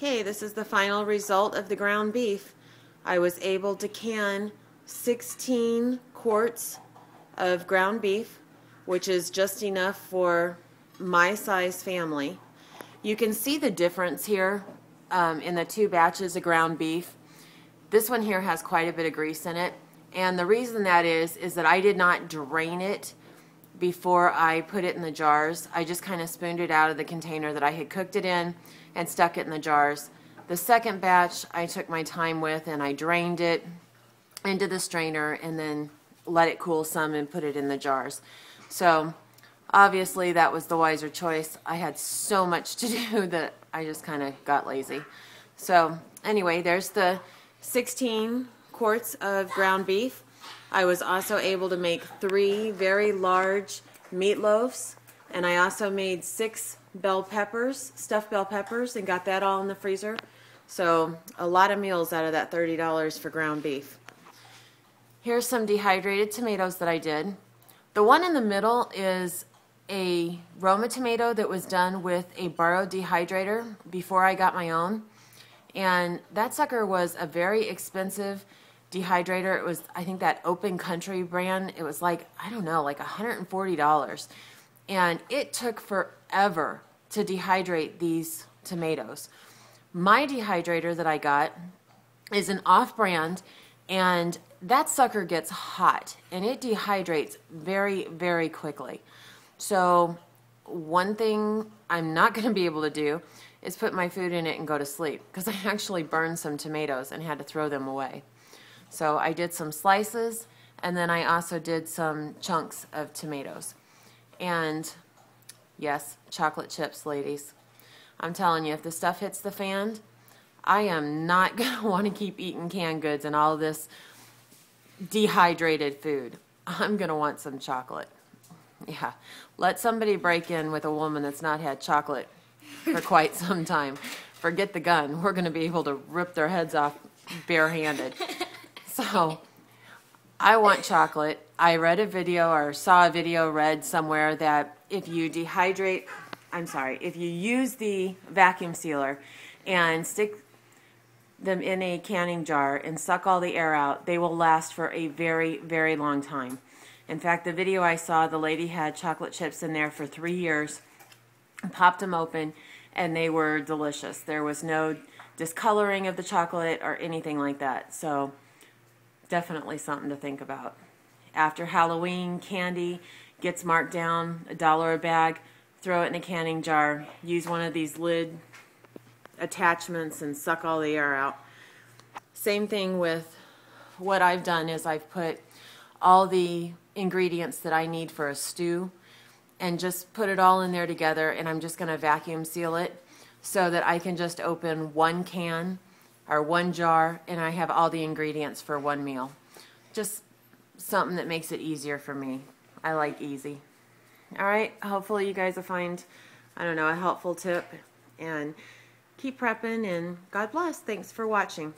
Okay, this is the final result of the ground beef. I was able to can 16 quarts of ground beef, which is just enough for my size family. You can see the difference here in the two batches of ground beef. This one here has quite a bit of grease in it, and the reason that is that I did not drain it before I put it in the jars. I just kind of spooned it out of the container that I had cooked it in and stuck it in the jars. The second batch I took my time with, and I drained it into the strainer and then let it cool some and put it in the jars. So obviously that was the wiser choice. I had so much to do that I just kind of got lazy. So anyway, there's the 16 quarts of ground beef. I was also able to make 3 very large meatloaves, and I also made 6 bell peppers, stuffed bell peppers, and got that all in the freezer. So a lot of meals out of that $30 for ground beef. Here's some dehydrated tomatoes that I did. The one in the middle is a Roma tomato that was done with a borrowed dehydrator before I got my own. And that sucker was a very expensive dehydrator. It was, I think, that Open Country brand. It was like, I don't know, like $140. And it took forever to dehydrate these tomatoes. My dehydrator that I got is an off-brand, and that sucker gets hot and it dehydrates very, very quickly. So one thing I'm not going to be able to do is put my food in it and go to sleep, because I actually burned some tomatoes and had to throw them away. So I did some slices, and then I also did some chunks of tomatoes. And yes, chocolate chips, ladies. I'm telling you, if the stuff hits the fan, I am not going to want to keep eating canned goods and all this dehydrated food. I'm going to want some chocolate. Yeah, let somebody break in with a woman that's not had chocolate for quite some time. Forget the gun. We're going to be able to rip their heads off barehanded. So I want chocolate. I read a video, or saw a video read somewhere, that if you if you use the vacuum sealer and stick them in a canning jar and suck all the air out, they will last for a very, very long time. In fact, the video I saw, the lady had chocolate chips in there for 3 years, popped them open, and they were delicious. There was no discoloring of the chocolate or anything like that. So definitely something to think about. After Halloween, candy gets marked down $1 a bag. Throw it in a canning jar. Use one of these lid attachments and suck all the air out. Same thing with what I've done is I've put all the ingredients that I need for a stew and just put it all in there together, and I'm just going to vacuum seal it so that I can just open one can or one jar and I have all the ingredients for one meal. Just something that makes it easier for me. I like easy. Alright, hopefully you guys will find, I don't know, a helpful tip, and keep prepping, and God bless. Thanks for watching.